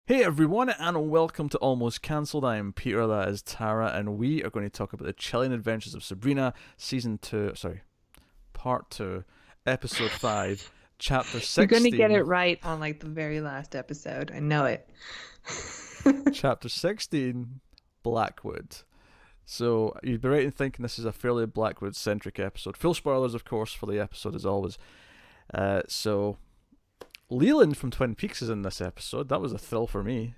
Hey everyone, and welcome to Almost Cancelled. I am Peter, that is Tara, and we are going to talk about the Chilling Adventures of Sabrina, Part 2, Episode 5, Chapter You're going to get 16. it right on like the very last episode. I know it. Chapter 16, Blackwood. So, you'd be right in thinking this is a fairly Blackwood-centric episode. Full spoilers, of course, for the episode, as always. Leland from Twin Peaks is in this episode. That was a thrill for me.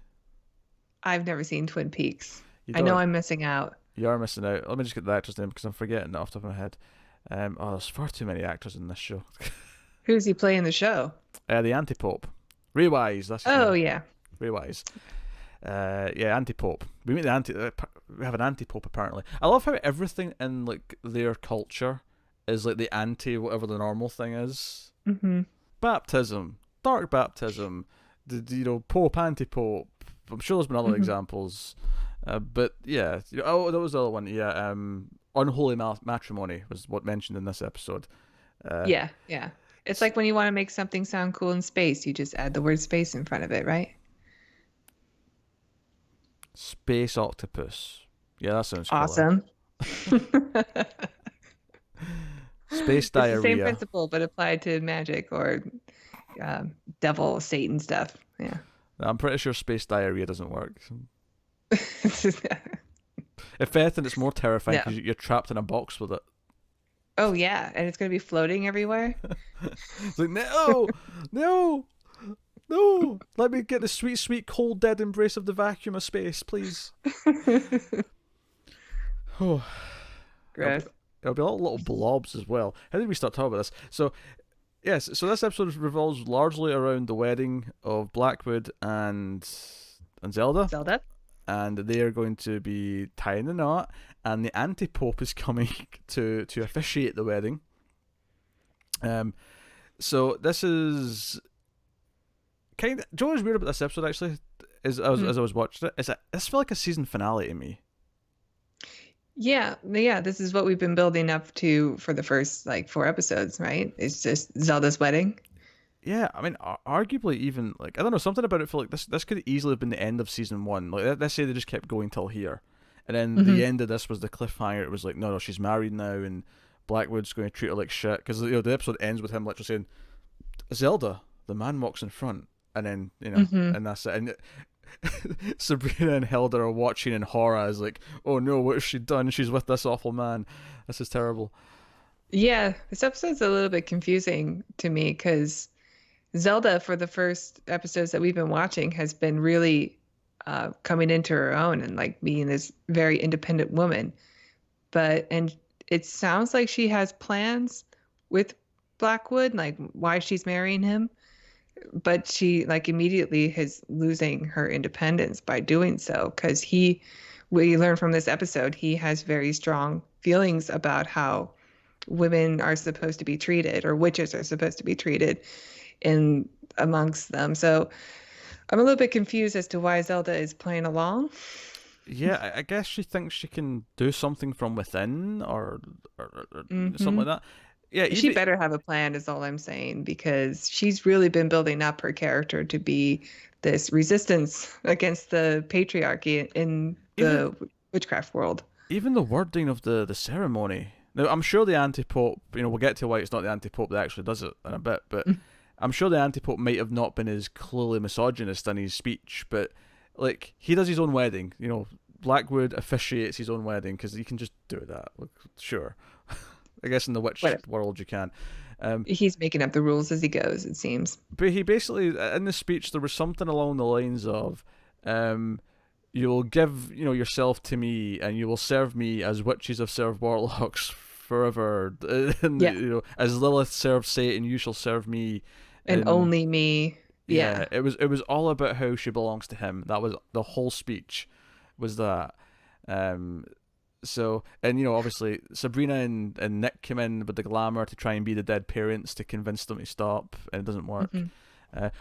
I've never seen Twin Peaks. You I know don't, I'm missing out. you are missing out. Let me just get the actor's name because I'm forgetting it off the top of my head. There's far too many actors in this show. Who's he playing the show? The Anti-Pope. Ray Wise, that's his Oh, name. yeah. Ray Wise. Anti-Pope. We meet we have an Anti-Pope apparently. I love how everything in like their culture is like the anti whatever the normal thing is. Mm-hmm. Baptism, dark baptism, Pope, Anti-Pope. I'm sure there's been other examples, but yeah. Oh, that was the other one. Yeah, unholy matrimony was what mentioned in this episode. Yeah. It's like when you want to make something sound cool in space, you just add the word space in front of it, right? Space octopus. Yeah, that sounds Awesome. Space It's diarrhea. the same principle, but applied to magic or devil, Satan stuff. Yeah. I'm pretty sure space diarrhea doesn't work. If anything, it's more terrifying because you're trapped in a box with it. Oh, yeah. And it's going to be floating everywhere. It's like, no. Let me get the sweet, sweet, cold, dead embrace of the vacuum of space, please. Oh. Gross. It'll be a lot of little blobs as well. How did we start talking about this? So, yes, so this episode revolves largely around the wedding of Blackwood and Zelda. And they are going to be tying the knot, and the Anti-Pope is coming to officiate the wedding. So this is kind of... Do you know what's weird about this episode, actually? As I was watching it, this felt like a season finale to me. Yeah, this is what we've been building up to for the first 4 episodes, right? It's just Zelda's wedding. Yeah, I mean, arguably even I don't know, something about it felt like this could easily have been the end of season 1. Like, let's say they just kept going till here, and then the end of this was the cliffhanger. It was like, no, she's married now, and Blackwood's going to treat her like shit because the episode ends with him literally saying, "Zelda, the man walks in front," and then and that's it. And Sabrina and Hilda are watching in horror as like, oh no, what has she done? She's with this awful man. This is terrible. Yeah, this episode's a little bit confusing to me because Zelda, for the first episodes that we've been watching, has been really coming into her own and being this very independent woman. And it sounds like she has plans with Blackwood, like why she's marrying him. But she immediately is losing her independence by doing so because we learn from this episode, he has very strong feelings about how women are supposed to be treated or witches are supposed to be treated in amongst them. So I'm a little bit confused as to why Zelda is playing along. Yeah, I guess she thinks she can do something from within or something like that. Yeah, she better have a plan is all I'm saying, because she's really been building up her character to be this resistance against the patriarchy in the witchcraft world. Even the wording of the ceremony. Now, I'm sure the Anti-Pope, we'll get to why it's not the Anti-Pope that actually does it in a bit, but I'm sure the Anti-Pope might have not been as clearly misogynist in his speech, but he does his own wedding. Blackwood officiates his own wedding because he can just do that. Sure. I guess in the witch world you can. He's making up the rules as he goes, it seems. But he basically, in the speech, there was something along the lines of, you will give yourself to me, and you will serve me as witches have served warlocks forever. And, as Lilith served Satan, you shall serve me. And only me. Yeah. It was all about how she belongs to him. That was the whole speech. Was that. So, and obviously Sabrina and Nick come in with the glamour to try and be the dead parents to convince them to stop, and it doesn't work.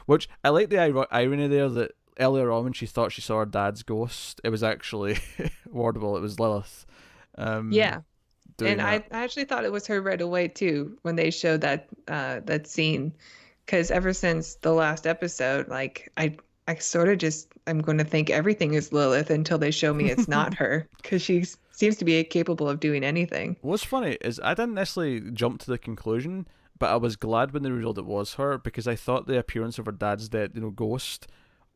Which I like the irony there that earlier on when she thought she saw her dad's ghost, it was actually Wardable. It was Lilith. Yeah, and I actually thought it was her right away too when they showed that scene, because ever since the last episode, I I sort of just I'm going to think everything is Lilith until they show me it's not her, because she seems to be capable of doing anything. What's funny is I didn't necessarily jump to the conclusion, but I was glad when they revealed it was her, because I thought the appearance of her dad's dead, ghost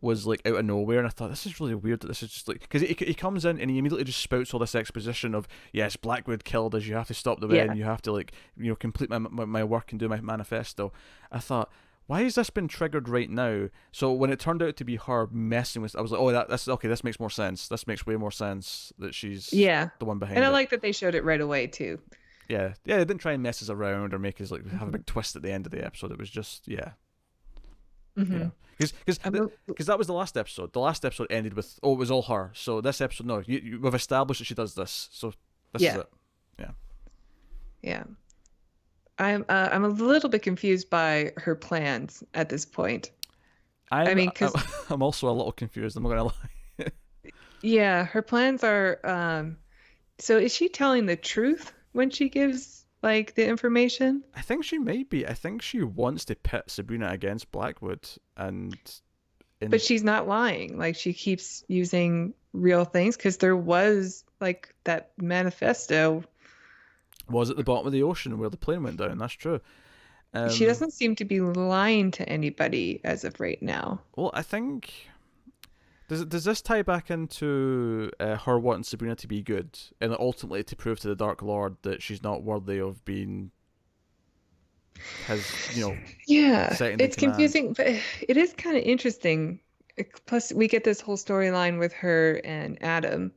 was like out of nowhere, and I thought this is really weird that this is just like, because he comes in and he immediately just spouts all this exposition of, yes, Blackwood killed us, you have to stop the wedding, you have to like complete my work and do my manifesto. I thought, why has this been triggered right now? So when it turned out to be her messing with, I was like, oh, that's okay, this makes more sense. This makes way more sense that she's the one behind it. And I like that they showed it right away too. Yeah, they didn't try and mess us around or make us like have a big twist at the end of the episode. It was just because that was the last episode. The last episode ended with, oh, it was all her. So this episode, no, we've established that she does this. So this is it. Yeah. I'm a little bit confused by her plans at this point. I'm also a little confused. I'm not gonna lie. Yeah, her plans are. So is she telling the truth when she gives like the information? I think she may be. I think she wants to pit Sabrina against Blackwood, but she's not lying. Like, she keeps using real things, because there was like that manifesto was at the bottom of the ocean where the plane went down. That's true. She doesn't seem to be lying to anybody as of right now. Well, I think does this tie back into her wanting Sabrina to be good and ultimately to prove to the Dark Lord that she's not worthy of being it's confusing, but it is kind of interesting. Plus, we get this whole storyline with her and Adam,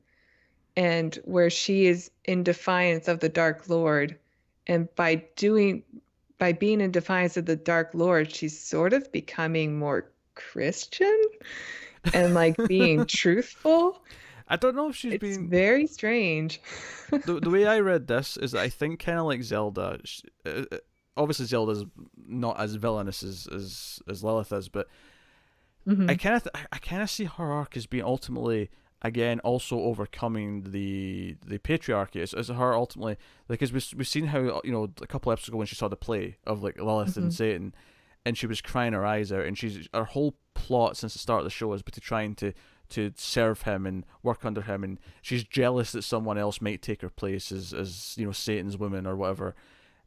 and where she is in defiance of the Dark Lord, and by being in defiance of the Dark Lord, she's sort of becoming more Christian and like being truthful. I don't know if she's It's very strange. the way I read this is that I think kind of like Zelda. Obviously, Zelda's not as villainous as Lilith is, but I kind of see her arc as being ultimately, again, also overcoming the patriarchy. As her ultimately, because we've seen how a couple episodes ago when she saw the play of like Lilith and Satan, and she was crying her eyes out, and her whole plot since the start of the show has been trying to serve him and work under him, and she's jealous that someone else might take her place as Satan's woman or whatever.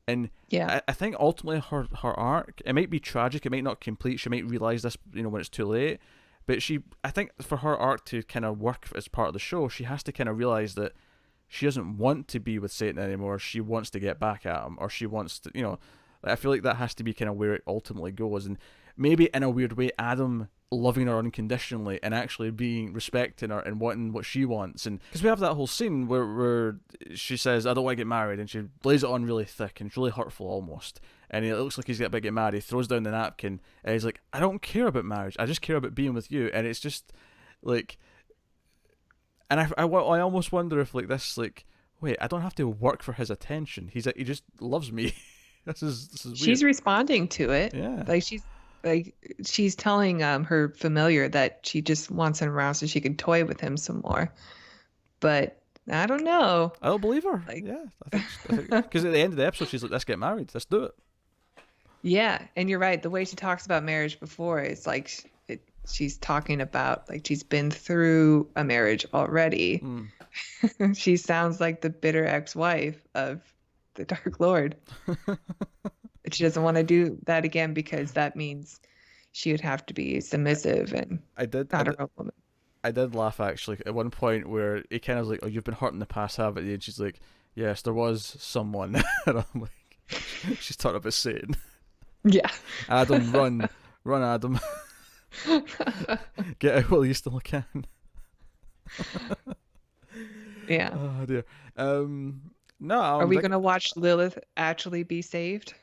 And I think ultimately her arc, it might be tragic, it might not complete, she might realise this when it's too late, but I think for her arc to kind of work as part of the show, she has to kind of realise that she doesn't want to be with Satan anymore, she wants to get back at him, or she wants to, I feel like that has to be kind of where it ultimately goes. And maybe in a weird way, Adam loving her unconditionally and actually respecting her and wanting what she wants. And because we have that whole scene where she says, I don't want to get married, and she lays it on really thick and it's really hurtful almost, and it looks like he's about to get married. He throws down the napkin and he's like, I don't care about marriage, I just care about being with you. And it's just like, and I almost wonder if like this, like, wait, I don't have to work for his attention, he just loves me. This is weird. She's responding to it. Yeah, she's telling her familiar that she just wants him around so she can toy with him some more. But I don't know. I don't believe her. Yeah, I think because at the end of the episode she's like, let's get married, let's do it. Yeah, and you're right. The way she talks about marriage before, it's like she's talking about like she's been through a marriage already. She sounds like the bitter ex-wife of the Dark Lord. She doesn't want to do that again because that means she would have to be submissive and not her own woman. I did laugh actually at one point where he kind of was like, oh, you've been hurt in the past, haven't you? And she's like, yes, there was someone. And I'm like, she's talking about Satan. Yeah. Adam, run Adam. Get out while you still can. Yeah. Oh dear. No. Are we going to watch Lilith actually be saved?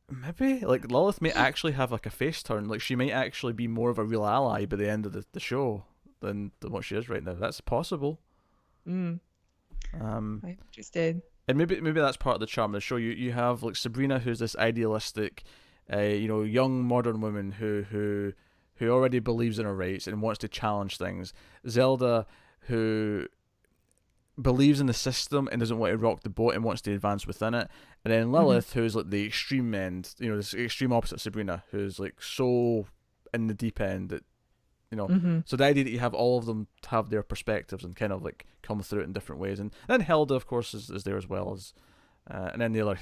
Maybe. Like, Lilith may actually have like a face turn. Like, she might actually be more of a real ally by the end of the show than what she is right now. That's possible. I'm interested. And maybe that's part of the charm of the show. You have like Sabrina, who's this idealistic, young modern woman who already believes in her rights and wants to challenge things. Zelda, who believes in the system and doesn't want to rock the boat and wants to advance within it. And then Lilith, who's like the extreme end, this extreme opposite of Sabrina, who's like so in the deep end that You know, Mm-hmm. so the idea that you have all of them have their perspectives and kind of like come through it in different ways, and then Hilda, of course, is there as well as, and then the other,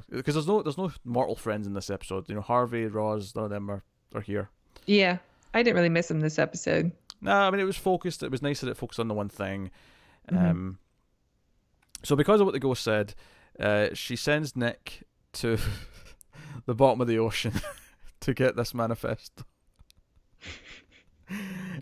because there's no mortal friends in this episode. Harvey, Roz, none of them are here. Yeah, I didn't really miss him this episode. No, I mean it was focused. It was nice that it focused on the one thing. Mm-hmm. So because of what the ghost said, she sends Nick to the bottom of the ocean to get this manifesto.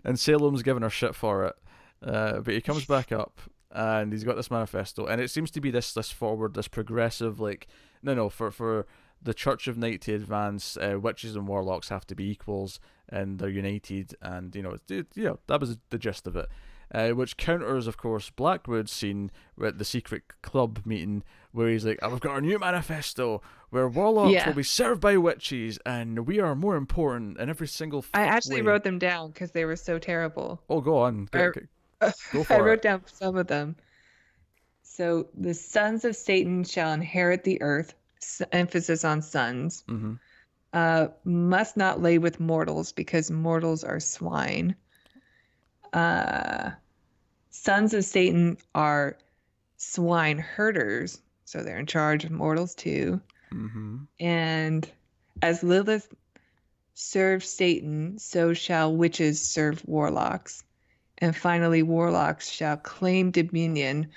And Salem's giving her shit for it, but he comes back up and he's got this manifesto, and it seems to be this forward, this progressive, like, no, for the Church of Night to advance, witches and warlocks have to be equals and they're united, and that was the gist of it. Which counters, of course, Blackwood's scene at the secret club meeting where he's like, "I've got our new manifesto where warlocks will be served by witches and we are more important in every single I actually way." wrote them down because they were so terrible. Oh, go on. Go for I it. wrote down some of them. So the sons of Satan shall inherit the earth, emphasis on sons. Mm-hmm. Must not lay with mortals because mortals are swine. Sons of Satan are swine herders, so they're in charge of mortals too. Mm-hmm. And as Lilith served Satan, so shall witches serve warlocks. And finally, warlocks shall claim dominion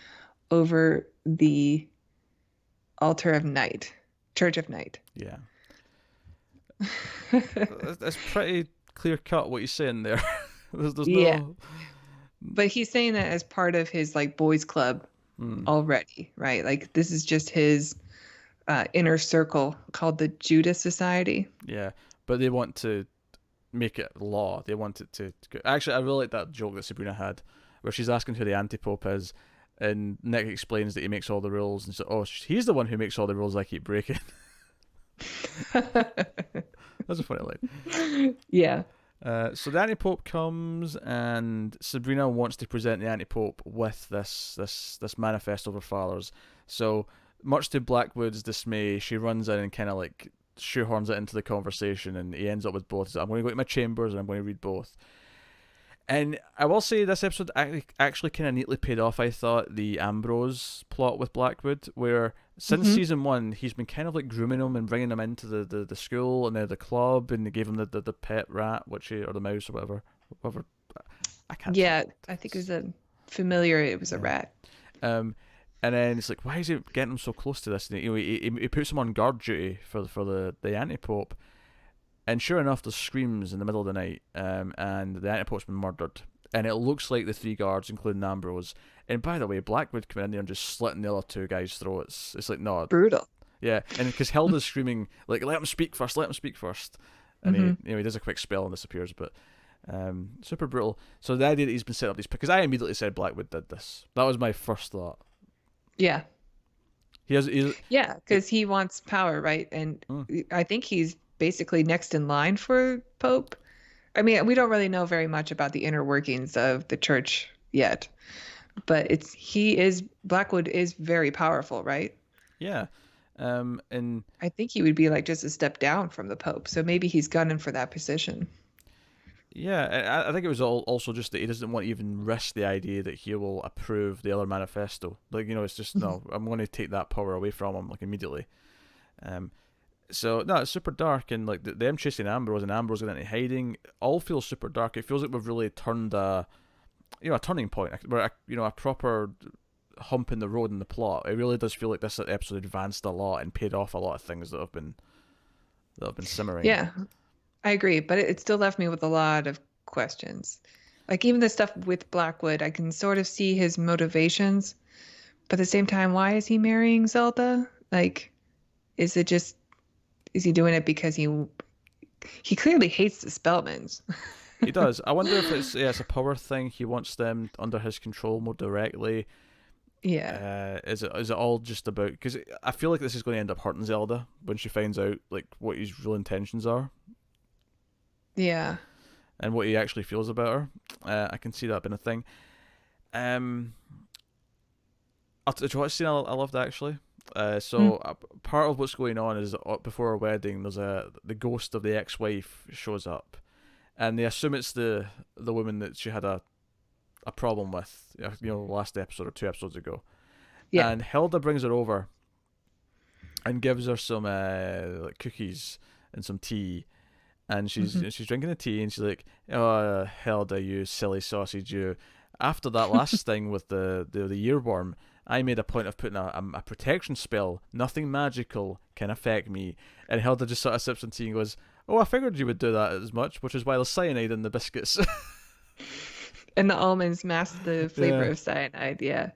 over the altar of night, Church of Night. Yeah. That's pretty clear cut what he's saying there. there's no... But he's saying that as part of his like boys club already, right? Like this is just his inner circle called the Judah Society. Yeah, but they want to make it law. They want it to... Actually, I really like that joke that Sabrina had where she's asking who the anti-pope is, and Nick explains that he makes all the rules, and so, oh, he's the one who makes all the rules I keep breaking. That's a funny line. Yeah. So the anti-pope comes, and Sabrina wants to present the anti-pope with this manifesto of her father's. So much to Blackwood's dismay, she runs in and kind of like shoehorns it into the conversation, and he ends up with both. So I'm going to go to my chambers and I'm going to read both. And I will say this episode actually kind of neatly paid off, I thought, the Ambrose plot with Blackwood, where since season 1, he's been kind of like grooming him and bringing him into the school and the club, and they gave him the pet rat, or the mouse or whatever. I can't. Yeah, I think it was a familiar. It was a rat. And then it's like, why is he getting him so close to this? And he puts him on guard duty for the anti-pope. And sure enough, there's screams in the middle of the night, and the anti-pope's been murdered. And it looks like the 3 guards, including Ambrose. And by the way, Blackwood coming in there and just slitting the other 2 guys' throats. It's like, no. Brutal. Yeah, and because Hilda's screaming, like, let him speak first. And he does a quick spell and disappears, but super brutal. So the idea that he's been set up these... Because I immediately said Blackwood did this. That was my first thought. Yeah. Yeah, because he wants power, right? And I think he's basically next in line for Pope. I mean, we don't really know very much about the inner workings of the church yet, but Blackwood is very powerful, right? Yeah. And I think he would be like just a step down from the Pope, so maybe he's gunning for that position. Yeah, I think it was also just that he doesn't want to even risk the idea that he will approve the other manifesto. Like, it's just, no, I'm going to take that power away from him, like, immediately. So, no, it's super dark, and, like, them chasing Ambrose and Ambrose going into hiding all feels super dark. It feels like we've really turned a turning point, where, a proper hump in the road in the plot. It really does feel like this episode advanced a lot and paid off a lot of things that have been simmering. Yeah. I agree, but it still left me with a lot of questions. Like even the stuff with Blackwood, I can sort of see his motivations, but at the same time, why is he marrying Zelda? Like, is he doing it because he clearly hates the Spellmans? He does. I wonder if it's a power thing. He wants them under his control more directly. Yeah. Is it all just about... Because I feel like this is going to end up hurting Zelda when she finds out like what his real intentions are. Yeah. And what he actually feels about her. I can see that being a thing. Do you want to see I loved actually? Part of what's going on is before our wedding, there's the ghost of the ex-wife shows up, and they assume it's the woman that she had a problem with, last episode or 2 episodes ago. Yeah. And Hilda brings her over and gives her some like cookies and some tea, and she's drinking the tea, and she's like, "Oh, Hilda, you silly sausage, you! After that last thing with the earworm, I made a point of putting a protection spell. Nothing magical can affect me." And Hilda just sort of sips on tea and goes, "Oh, I figured you would do that as much, which is why there's cyanide in the biscuits." And the almonds mask the flavor of cyanide. Yeah.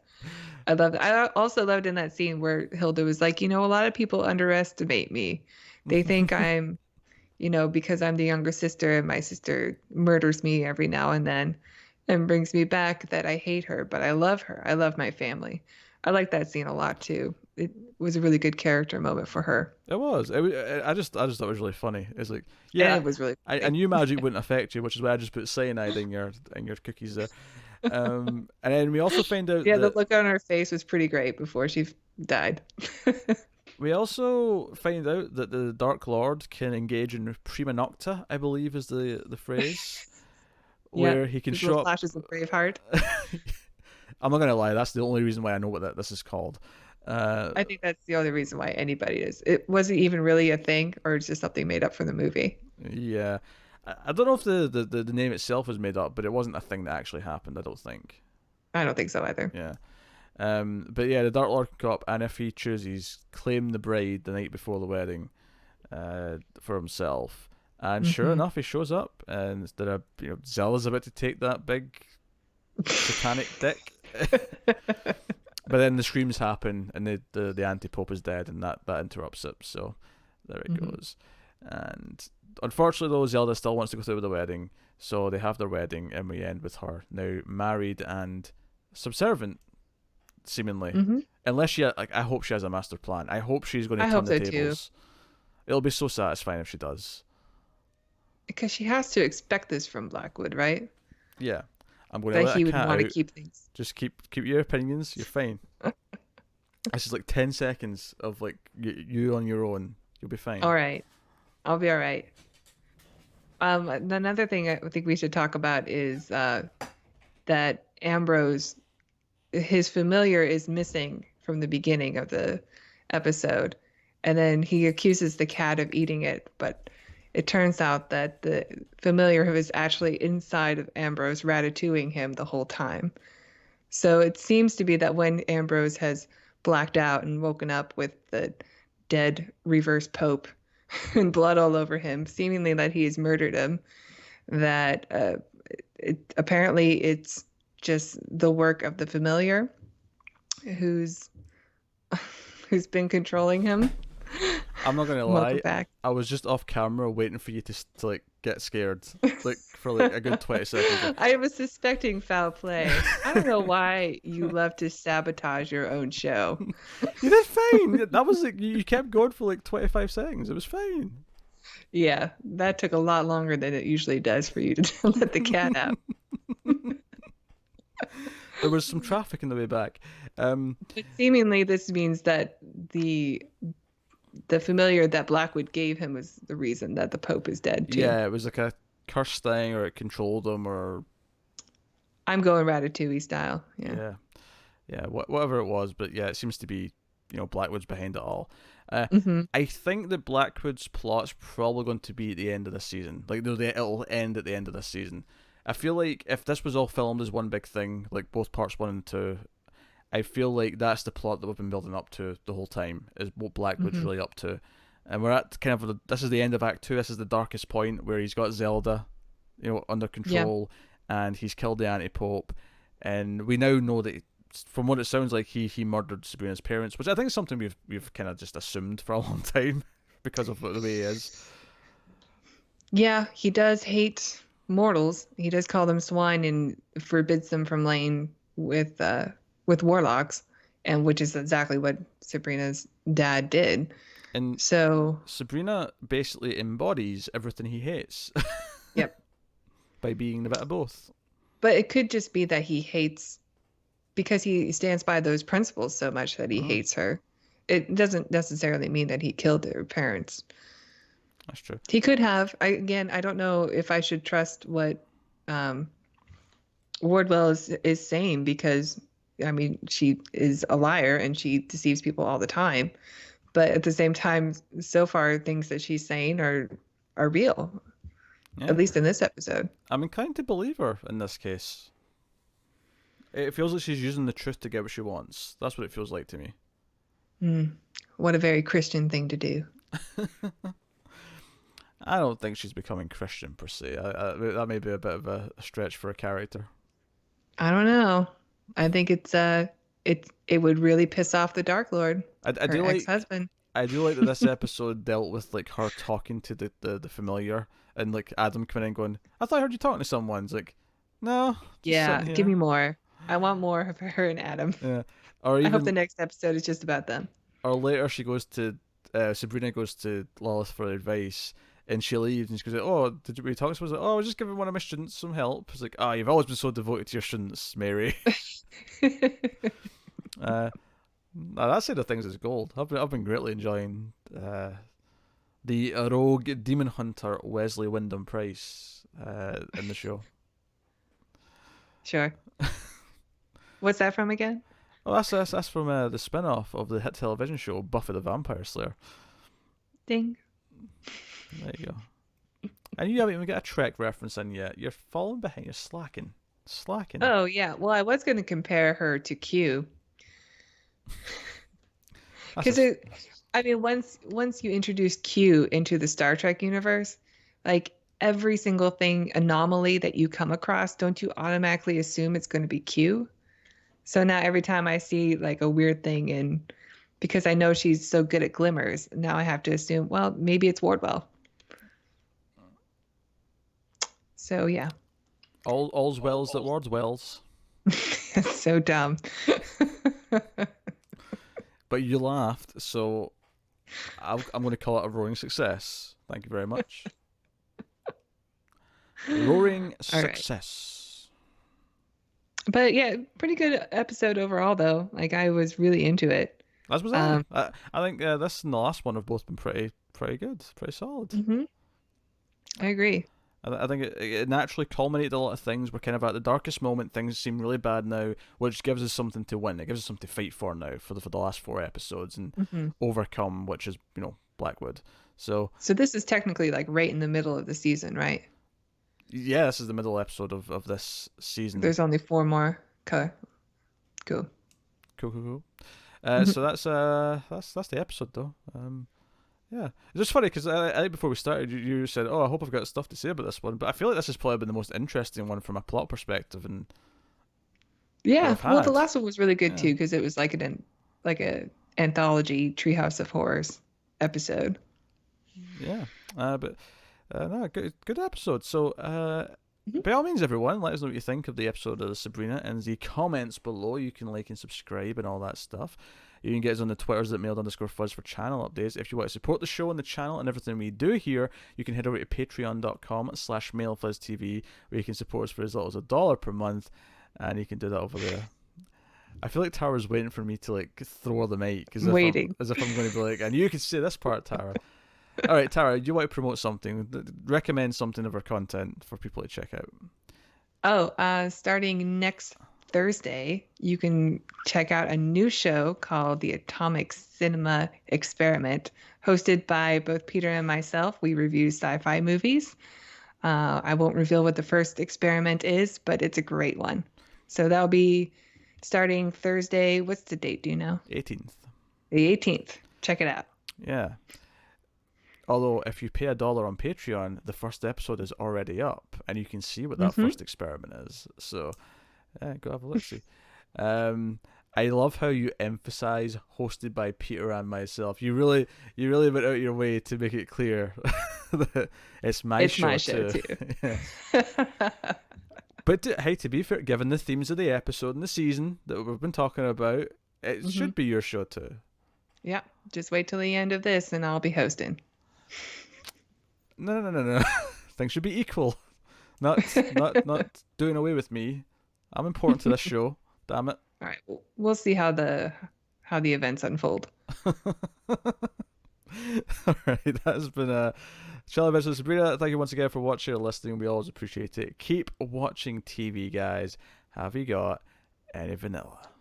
I love it. I also loved in that scene where Hilda was like, a lot of people underestimate me. They think I'm, because I'm the younger sister and my sister murders me every now and then and brings me back, that I hate her, but I love her. I love my family. I like that scene a lot too. It was a really good character moment for her. It was. I just thought it was really funny. It's like, and it was really I knew magic wouldn't affect you, which is why I just put cyanide in your cookies there. And then we also find out the look on her face was pretty great before she died. We also find out that the Dark Lord can engage in prima nocta, I believe is the phrase, where he can show up flashes of Braveheart. I'm not gonna lie, that's the only reason why I know what this is called. I think that's the only reason why anybody is. It wasn't even really a thing, or it's just something made up for the movie. Yeah. I don't know if the name itself was made up, but it wasn't a thing that actually happened, I don't think. I don't think so either. Yeah. But yeah, the Dark Lord can come up, and if he chooses, claim the bride the night before the wedding for himself. And sure enough, he shows up, and Zelda's about to take that big satanic dick. But then the screams happen, and the anti-pope is dead, and that interrupts it. So there it goes. And unfortunately, though, Zelda still wants to go through with the wedding, so they have their wedding, and we end with her now married and subservient, seemingly. Unless she, I hope she has a master plan. I hope she's going to turn the tables. Too. It'll be so satisfying if she does. Because she has to expect this from Blackwood, right? Yeah. I'm going to let he would want to keep things. Just keep your opinions. You're fine. It's just like 10 seconds of like you on your own. You'll be fine. All right. I'll be all right. Another thing I think we should talk about is that Ambrose, his familiar, is missing from the beginning of the episode. And then he accuses the cat of eating it, but it turns out that the familiar was actually inside of Ambrose, ratatouilleing him the whole time. So it seems to be that when Ambrose has blacked out and woken up with the dead reverse pope and blood all over him, seemingly that he has murdered him, that apparently it's just the work of the familiar who's been controlling him. I'm not gonna lie. I was just off camera waiting for you to like get scared, like for like a good 20 seconds. I was suspecting foul play. I don't know why you love to sabotage your own show. You did fine. That was like you kept going for like 25 seconds. It was fine. Yeah, that took a lot longer than it usually does for you to let the cat out. There was some traffic in the way back. But seemingly, this means that the familiar that Blackwood gave him was the reason that the Pope is dead too. Yeah, it was like a curse thing, or it controlled him, or I'm going Ratatouille style. Yeah. Whatever it was, but yeah, it seems to be Blackwood's behind it all. I think that Blackwood's plot's probably going to be at the end of this season. Like it'll end at the end of this season. I feel like if this was all filmed as one big thing, like both parts 1 and 2, I feel like that's the plot that we've been building up to the whole time, is what Blackwood's really up to. And we're at kind of, this is the end of Act 2, this is the darkest point, where he's got Zelda, under control, and he's killed the anti-pope, and we now know that, from what it sounds like, he murdered Sabrina's parents, which I think is something we've kind of just assumed for a long time, because of the way he is. Yeah, he does hate mortals. He does call them swine and forbids them from laying with warlocks, and which is exactly what Sabrina's dad did. And so Sabrina basically embodies everything he hates. Yep. By being a bit of both. But it could just be that he hates because he stands by those principles so much that he hates her. It doesn't necessarily mean that he killed her parents. That's true. He could have. I don't know if I should trust what Wardwell is saying, because I mean, she is a liar and she deceives people all the time. But at the same time, so far things that she's saying are real, Yeah. at least in this episode. I'm inclined to believe her in this case. It feels like she's using the truth to get what she wants. That's what it feels like to me. What a very Christian thing to do. I don't think she's becoming Christian per se. That may be a bit of a stretch for a character. I don't know. I think it would really piss off the Dark Lord, I her do like ex-husband. I do like that this episode dealt with like her talking to the familiar, and like Adam coming in going, I thought I heard you talking to someone. It's like, no, just Yeah, sitting give here. me more. I want more of her and Adam. Yeah. Or I hope the even next episode is just about them. or later she goes to Sabrina goes to Lilith for advice, and she leaves and she goes, oh, did we talk to someone? Like, oh, I was just giving one of my students some help. It's like, you've always been so devoted to your students, Mary. That side of things is gold. I've been greatly enjoying the rogue demon hunter Wesley Wyndham Price in the show. Sure. What's that from again? Oh, that's from the spin-off of the hit television show Buffy the Vampire Slayer. Ding. There you go. And you haven't even got a Trek reference in yet. You're falling behind. You're slacking. Oh yeah. Well, I was going to compare her to Q, because I mean, once you introduce Q into the Star Trek universe, like every single thing anomaly that you come across, don't you automatically assume it's going to be Q? So now every time I see like a weird thing, and because I know she's so good at glimmers, now I have to assume, well, maybe it's Wardwell. So yeah. All's wells that wards wells. It's so dumb. But you laughed, so I'm going to call it a roaring success. Thank you very much. Roaring success. But yeah, pretty good episode overall, though. Like I was really into it. As was I. I think this and the last one have both been pretty good, pretty solid. Mm-hmm. I agree. I think it naturally culminated a lot of things. We're kind of at the darkest moment. Things seem really bad now, which gives us something to win. It gives us something to fight for now for the last 4 episodes and overcome, which is Blackwood. So this is technically like right in the middle of the season, right? Yeah, this is the middle episode of this season. There's only 4 more. Okay. Cool. Cool. So that's the episode though. Yeah, it's just funny because I before we started, you said, "Oh, I hope I've got stuff to say about this one," but I feel like this has probably been the most interesting one from a plot perspective. And yeah, well, the last one was really good too because it was like a anthology Treehouse of Horrors episode. Yeah, but no, good episode. So by all means, everyone, let us know what you think of the episode of Sabrina in the comments below. You can like and subscribe and all that stuff. You can get us on the Twitters at mailed_fuzz for channel updates. If you want to support the show and the channel and everything we do here, you can head over to patreon.com/mailfuzztv, where you can support us for as little as $1 per month, and you can do that over there. I feel like Tara's waiting for me to like throw the mic, as if I'm going to be like, and you can say this part, Tara. All right, Tara, do you want to promote something? Recommend something of our content for people to check out. Starting next Thursday, you can check out a new show called The Atomic Cinema Experiment, hosted by both Peter and myself. We review sci-fi movies. I won't reveal what the first experiment is, but it's a great one. So that'll be starting Thursday. What's the date? Do you know? 18th. The 18th. Check it out. Yeah. Although, if you pay $1 on Patreon, the first episode is already up, and you can see what that first experiment is. So, go have a look. See. I love how you emphasize hosted by Peter and myself. You really went out your way to make it clear that it's my show too. Yeah. But to be fair, given the themes of the episode and the season that we've been talking about, it should be your show too. Yeah, just wait till the end of this, and I'll be hosting. No. Things should be equal. Not doing away with me. I'm important to this show. Damn it. All right, we'll see how the events unfold. All right, that's been Chilling Adventures of Sabrina, thank you once again for watching or listening. We always appreciate it. Keep watching TV, guys. Have you got any vanilla?